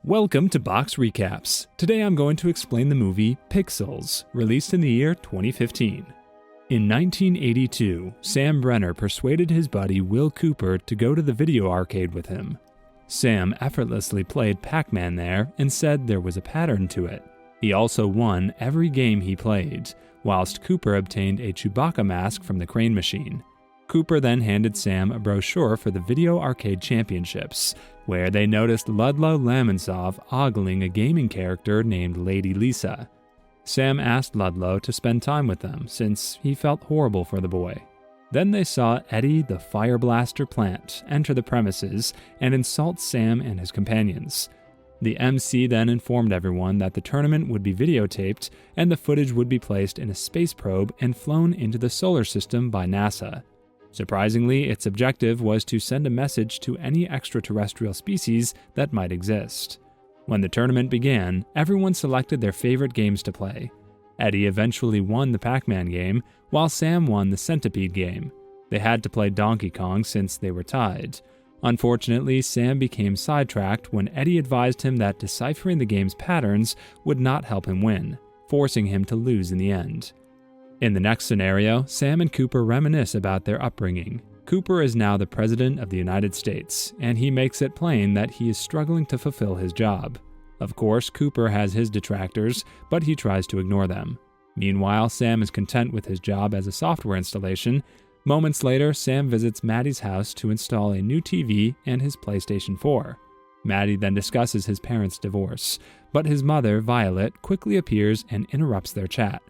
Welcome to Box Recaps. Today I'm going to explain the movie Pixels, released in the year 2015. In 1982, Sam Brenner persuaded his buddy Will Cooper to go to the video arcade with him. Sam effortlessly played Pac-Man there and said there was a pattern to it. He also won every game he played, whilst Cooper obtained a Chewbacca mask from the crane machine. Cooper then handed Sam a brochure for the Video Arcade Championships, where they noticed Ludlow Lamontsov ogling a gaming character named Lady Lisa. Sam asked Ludlow to spend time with them, since he felt horrible for the boy. Then they saw Eddie the Fire Blaster Plant enter the premises and insult Sam and his companions. The MC then informed everyone that the tournament would be videotaped and the footage would be placed in a space probe and flown into the solar system by NASA. Surprisingly, its objective was to send a message to any extraterrestrial species that might exist. When the tournament began, everyone selected their favorite games to play. Eddie eventually won the Pac-Man game, while Sam won the Centipede game. They had to play Donkey Kong since they were tied. Unfortunately, Sam became sidetracked when Eddie advised him that deciphering the game's patterns would not help him win, forcing him to lose in the end. In the next scenario, Sam and Cooper reminisce about their upbringing. Cooper is now the President of the United States, and he makes it plain that he is struggling to fulfill his job. Of course, Cooper has his detractors, but he tries to ignore them. Meanwhile, Sam is content with his job as a software installation. Moments later, Sam visits Maddie's house to install a new TV and his PlayStation 4. Maddie then discusses his parents' divorce, but his mother, Violet, quickly appears and interrupts their chat.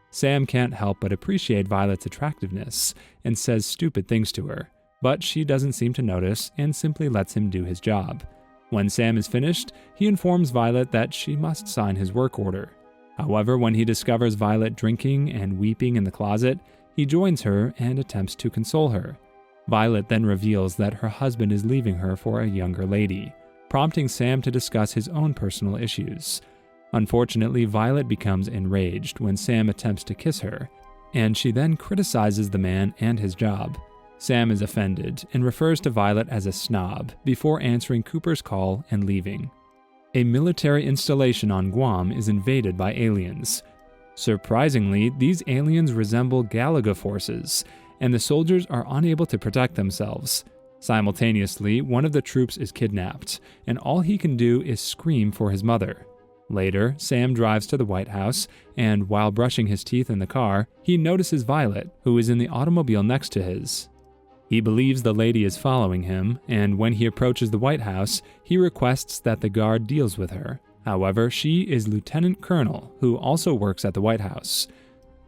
Sam can't help but appreciate Violet's attractiveness and says stupid things to her, but she doesn't seem to notice and simply lets him do his job. When Sam is finished, he informs Violet that she must sign his work order. However, when he discovers Violet drinking and weeping in the closet, he joins her and attempts to console her. Violet then reveals that her husband is leaving her for a younger lady, prompting Sam to discuss his own personal issues. Unfortunately, Violet becomes enraged when Sam attempts to kiss her, and she then criticizes the man and his job. Sam is offended and refers to Violet as a snob before answering Cooper's call and leaving. A military installation on Guam is invaded by aliens. Surprisingly, these aliens resemble Galaga forces, and the soldiers are unable to protect themselves. Simultaneously, one of the troops is kidnapped, and all he can do is scream for his mother. Later, Sam drives to the White House, and while brushing his teeth in the car, he notices Violet, who is in the automobile next to his. He believes the lady is following him, and when he approaches the White House, he requests that the guard deals with her. However, she is Lieutenant Colonel, who also works at the White House.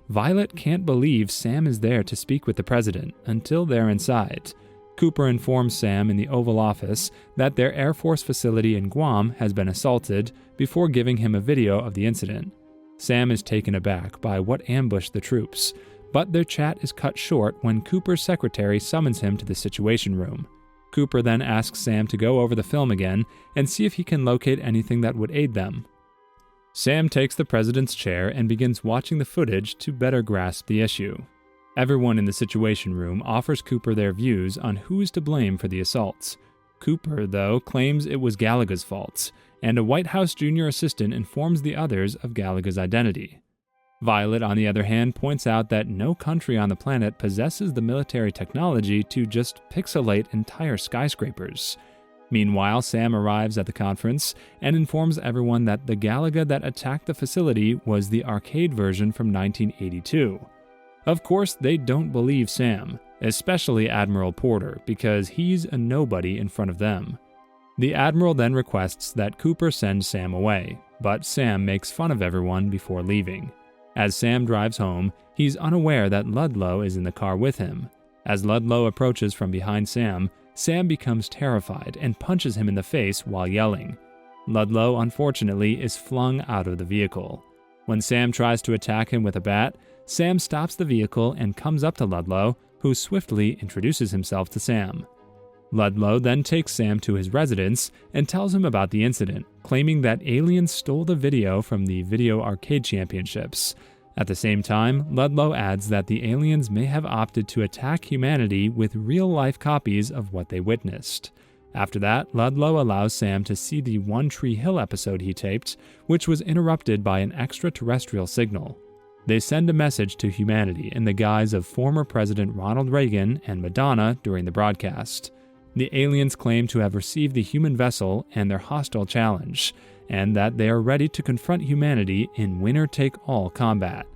Violet can't believe Sam is there to speak with the president until they're inside. Cooper informs Sam in the Oval Office that their Air Force facility in Guam has been assaulted before giving him a video of the incident. Sam is taken aback by what ambushed the troops, but their chat is cut short when Cooper's secretary summons him to the Situation Room. Cooper then asks Sam to go over the film again and see if he can locate anything that would aid them. Sam takes the president's chair and begins watching the footage to better grasp the issue. Everyone in the Situation Room offers Cooper their views on who is to blame for the assaults. Cooper, though, claims it was Galaga's fault, and a White House junior assistant informs the others of Galaga's identity. Violet, on the other hand, points out that no country on the planet possesses the military technology to just pixelate entire skyscrapers. Meanwhile, Sam arrives at the conference and informs everyone that the Galaga that attacked the facility was the arcade version from 1982. Of course, they don't believe Sam, especially Admiral Porter, because he's a nobody in front of them. The Admiral then requests that Cooper send Sam away, but Sam makes fun of everyone before leaving. As Sam drives home, he's unaware that Ludlow is in the car with him. As Ludlow approaches from behind Sam, Sam becomes terrified and punches him in the face while yelling. Ludlow, unfortunately, is flung out of the vehicle. When Sam tries to attack him with a bat, Sam stops the vehicle and comes up to Ludlow, who swiftly introduces himself to Sam. Ludlow then takes Sam to his residence and tells him about the incident, claiming that aliens stole the video from the Video Arcade Championships. At the same time, Ludlow adds that the aliens may have opted to attack humanity with real-life copies of what they witnessed. After that, Ludlow allows Sam to see the One Tree Hill episode he taped, which was interrupted by an extraterrestrial signal. They send a message to humanity in the guise of former President Ronald Reagan and Madonna during the broadcast. The aliens claim to have received the human vessel and their hostile challenge, and that they are ready to confront humanity in winner-take-all combat.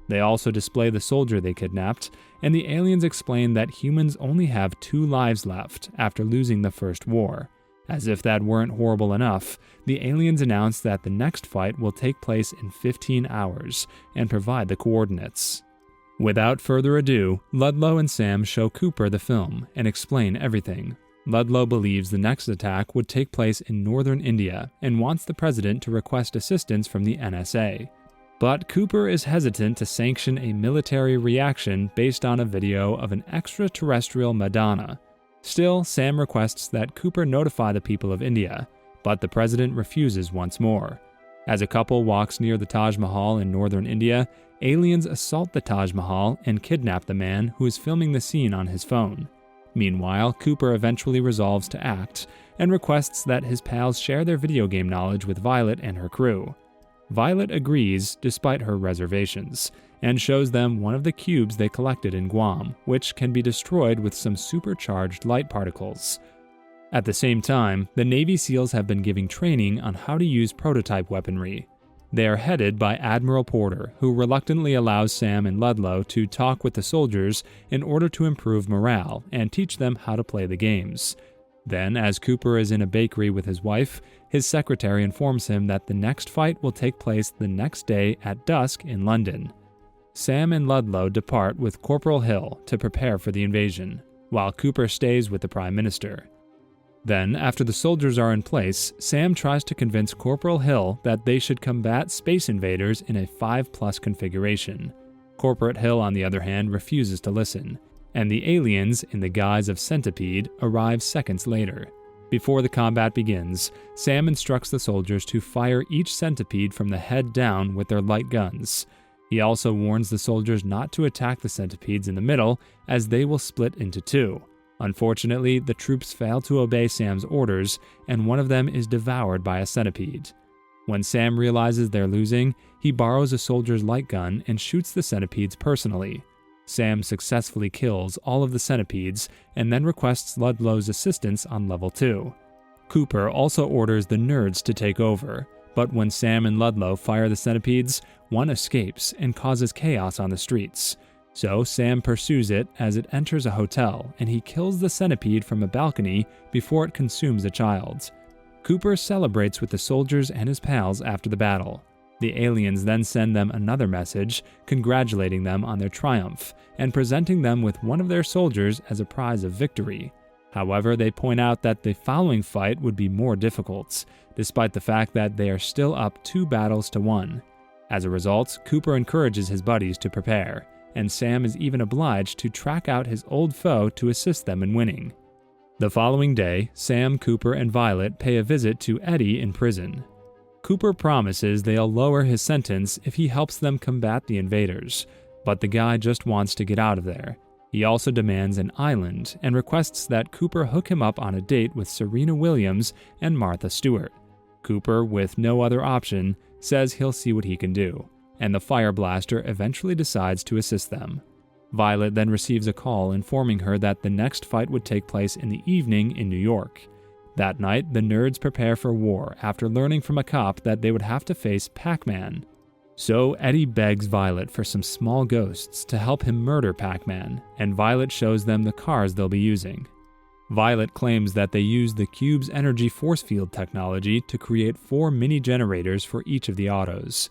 They also display the soldier they kidnapped, and the aliens explain that humans only have 2 lives left after losing the first war. As if that weren't horrible enough, the aliens announce that the next fight will take place in 15 hours and provide the coordinates. Without further ado, Ludlow and Sam show Cooper the film and explain everything. Ludlow believes the next attack would take place in northern India and wants the president to request assistance from the NSA. But Cooper is hesitant to sanction a military reaction based on a video of an extraterrestrial Madonna. Still, Sam requests that Cooper notify the people of India, but the president refuses once more. As a couple walks near the Taj Mahal in northern India, aliens assault the Taj Mahal and kidnap the man who is filming the scene on his phone. Meanwhile, Cooper eventually resolves to act and requests that his pals share their video game knowledge with Violet and her crew. Violet agrees, despite her reservations, and shows them one of the cubes they collected in Guam, which can be destroyed with some supercharged light particles. At the same time, the Navy SEALs have been giving training on how to use prototype weaponry. They are headed by Admiral Porter, who reluctantly allows Sam and Ludlow to talk with the soldiers in order to improve morale and teach them how to play the games. Then, as Cooper is in a bakery with his wife, his secretary informs him that the next fight will take place the next day at dusk in London. Sam and Ludlow depart with Corporal Hill to prepare for the invasion, while Cooper stays with the Prime Minister. Then, after the soldiers are in place, Sam tries to convince Corporal Hill that they should combat space invaders in a 5+ configuration. Corporal Hill, on the other hand, refuses to listen, and the aliens, in the guise of Centipede, arrive seconds later. Before the combat begins, Sam instructs the soldiers to fire each Centipede from the head down with their light guns. He also warns the soldiers not to attack the Centipedes in the middle, as they will split into 2. Unfortunately, the troops fail to obey Sam's orders, and one of them is devoured by a centipede. When Sam realizes they're losing, he borrows a soldier's light gun and shoots the centipedes personally. Sam successfully kills all of the centipedes and then requests Ludlow's assistance on level 2. Cooper also orders the nerds to take over, but when Sam and Ludlow fire the centipedes, one escapes and causes chaos on the streets. So Sam pursues it as it enters a hotel, and he kills the centipede from a balcony before it consumes a child. Cooper celebrates with the soldiers and his pals after the battle. The aliens then send them another message, congratulating them on their triumph, and presenting them with one of their soldiers as a prize of victory. However, they point out that the following fight would be more difficult, despite the fact that they are still up 2 battles to 1. As a result, Cooper encourages his buddies to prepare, and Sam is even obliged to track out his old foe to assist them in winning. The following day, Sam, Cooper, and Violet pay a visit to Eddie in prison. Cooper promises they'll lower his sentence if he helps them combat the invaders, but the guy just wants to get out of there. He also demands an island and requests that Cooper hook him up on a date with Serena Williams and Martha Stewart. Cooper, with no other option, says he'll see what he can do, and the Fire Blaster eventually decides to assist them. Violet then receives a call informing her that the next fight would take place in the evening in New York. That night, the nerds prepare for war after learning from a cop that they would have to face Pac-Man. So Eddie begs Violet for some small ghosts to help him murder Pac-Man, and Violet shows them the cars they'll be using. Violet claims that they use the cube's energy force field technology to create 4 mini generators for each of the autos.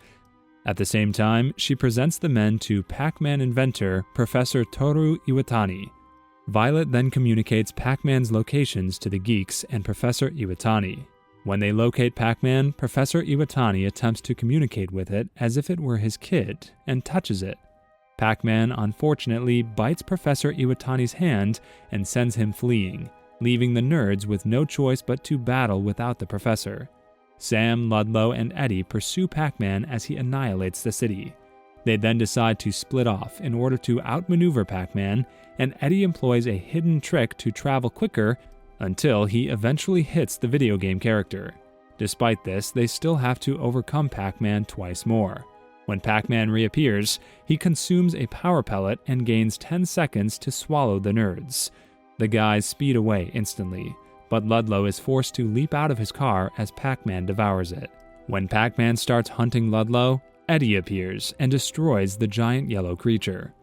At the same time, she presents the men to Pac-Man inventor Professor Toru Iwatani. Violet then communicates Pac-Man's locations to the geeks and Professor Iwatani. When they locate Pac-Man, Professor Iwatani attempts to communicate with it as if it were his kid, and touches it. Pac-Man unfortunately bites Professor Iwatani's hand and sends him fleeing, leaving the nerds with no choice but to battle without the professor. Sam, Ludlow, and Eddie pursue Pac-Man as he annihilates the city. They then decide to split off in order to outmaneuver Pac-Man, and Eddie employs a hidden trick to travel quicker until he eventually hits the video game character. Despite this, they still have to overcome Pac-Man twice more. When Pac-Man reappears, he consumes a power pellet and gains 10 seconds to swallow the nerds. The guys speed away instantly, but Ludlow is forced to leap out of his car as Pac-Man devours it. When Pac-Man starts hunting Ludlow, Eddie appears and destroys the giant yellow creature.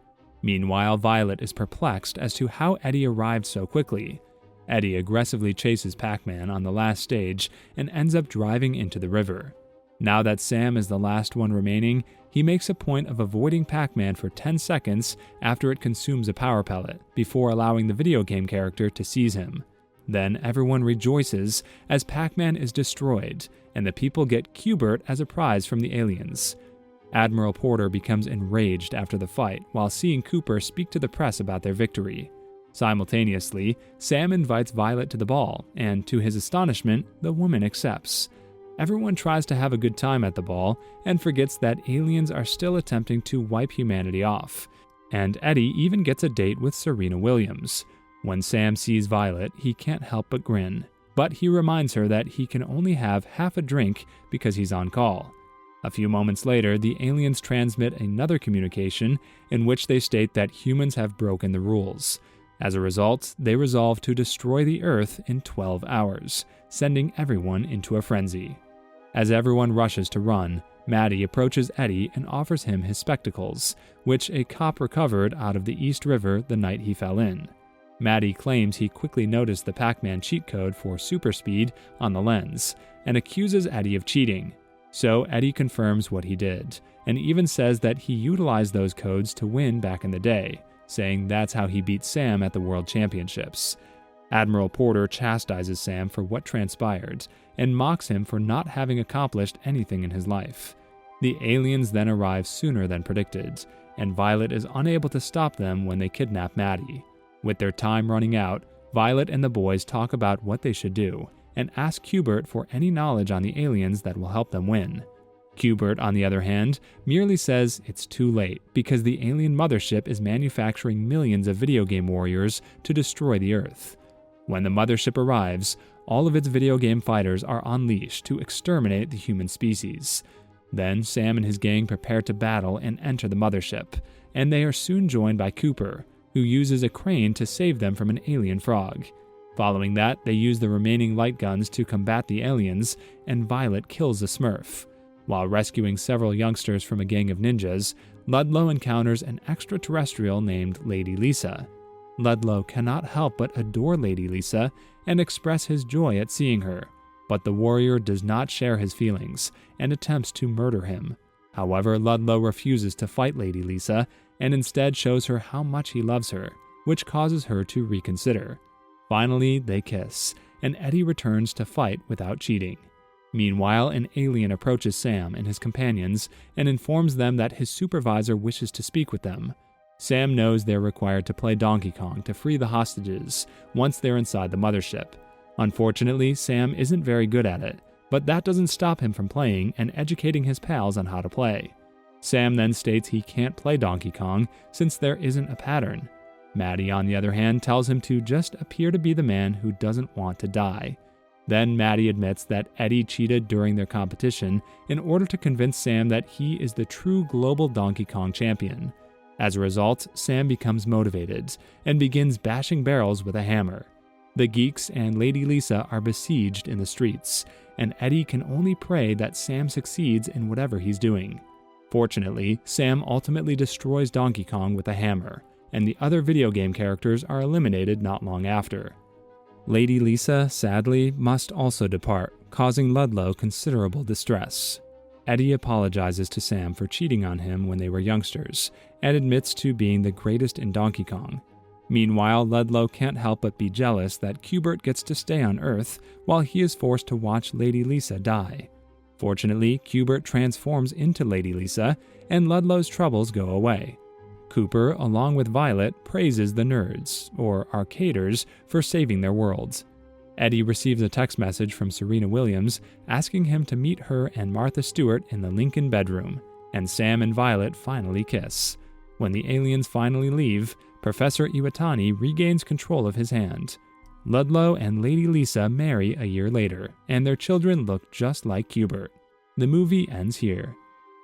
Meanwhile, Violet is perplexed as to how Eddie arrived so quickly. Eddie aggressively chases Pac-Man on the last stage and ends up driving into the river. Now that Sam is the last one remaining, he makes a point of avoiding Pac-Man for 10 seconds after it consumes a power pellet, before allowing the video game character to seize him. Then everyone rejoices as Pac-Man is destroyed, and the people get Q*bert as a prize from the aliens. Admiral Porter becomes enraged after the fight while seeing Cooper speak to the press about their victory. Simultaneously, Sam invites Violet to the ball, and to his astonishment, the woman accepts. Everyone tries to have a good time at the ball and forgets that aliens are still attempting to wipe humanity off. And Eddie even gets a date with Serena Williams. When Sam sees Violet, he can't help but grin, but he reminds her that he can only have half a drink because he's on call. A few moments later, the aliens transmit another communication in which they state that humans have broken the rules. As a result, they resolve to destroy the Earth in 12 hours, sending everyone into a frenzy. As everyone rushes to run, Maddie approaches Eddie and offers him his spectacles, which a cop recovered out of the East River the night he fell in. Maddie claims he quickly noticed the Pac-Man cheat code for super speed on the lens, and accuses Eddie of cheating. So Eddie confirms what he did, and even says that he utilized those codes to win back in the day, saying that's how he beat Sam at the World Championships. Admiral Porter chastises Sam for what transpired, and mocks him for not having accomplished anything in his life. The aliens then arrive sooner than predicted, and Violet is unable to stop them when they kidnap Maddie. With their time running out, Violet and the boys talk about what they should do, and ask Q*bert for any knowledge on the aliens that will help them win. Q*bert, on the other hand, merely says it's too late because the alien mothership is manufacturing millions of video game warriors to destroy the Earth. When the mothership arrives, all of its video game fighters are unleashed to exterminate the human species. Then Sam and his gang prepare to battle and enter the mothership, and they are soon joined by Cooper, who uses a crane to save them from an alien frog. Following that, they use the remaining light guns to combat the aliens, and Violet kills a Smurf. While rescuing several youngsters from a gang of ninjas, Ludlow encounters an extraterrestrial named Lady Lisa. Ludlow cannot help but adore Lady Lisa and express his joy at seeing her, but the warrior does not share his feelings and attempts to murder him. However, Ludlow refuses to fight Lady Lisa and instead shows her how much he loves her, which causes her to reconsider. Finally, they kiss, and Eddie returns to fight without cheating. Meanwhile, an alien approaches Sam and his companions and informs them that his supervisor wishes to speak with them. Sam knows they're required to play Donkey Kong to free the hostages once they're inside the mothership. Unfortunately, Sam isn't very good at it, but that doesn't stop him from playing and educating his pals on how to play. Sam then states he can't play Donkey Kong since there isn't a pattern. Maddie, on the other hand, tells him to just appear to be the man who doesn't want to die. Then Maddie admits that Eddie cheated during their competition in order to convince Sam that he is the true global Donkey Kong champion. As a result, Sam becomes motivated and begins bashing barrels with a hammer. The geeks and Lady Lisa are besieged in the streets, and Eddie can only pray that Sam succeeds in whatever he's doing. Fortunately, Sam ultimately destroys Donkey Kong with a hammer, and the other video game characters are eliminated not long after. Lady Lisa, sadly, must also depart, causing Ludlow considerable distress. Eddie apologizes to Sam for cheating on him when they were youngsters, and admits to being the greatest in Donkey Kong. Meanwhile, Ludlow can't help but be jealous that Q*bert gets to stay on Earth while he is forced to watch Lady Lisa die. Fortunately, Q*bert transforms into Lady Lisa, and Ludlow's troubles go away. Cooper, along with Violet, praises the nerds, or arcaders, for saving their worlds. Eddie receives a text message from Serena Williams asking him to meet her and Martha Stewart in the Lincoln bedroom, and Sam and Violet finally kiss. When the aliens finally leave, Professor Iwatani regains control of his hand. Ludlow and Lady Lisa marry a year later, and their children look just like Hubert. The movie ends here.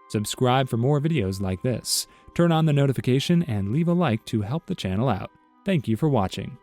Subscribe for more videos like this. Turn on the notification and leave a like to help the channel out. Thank you for watching.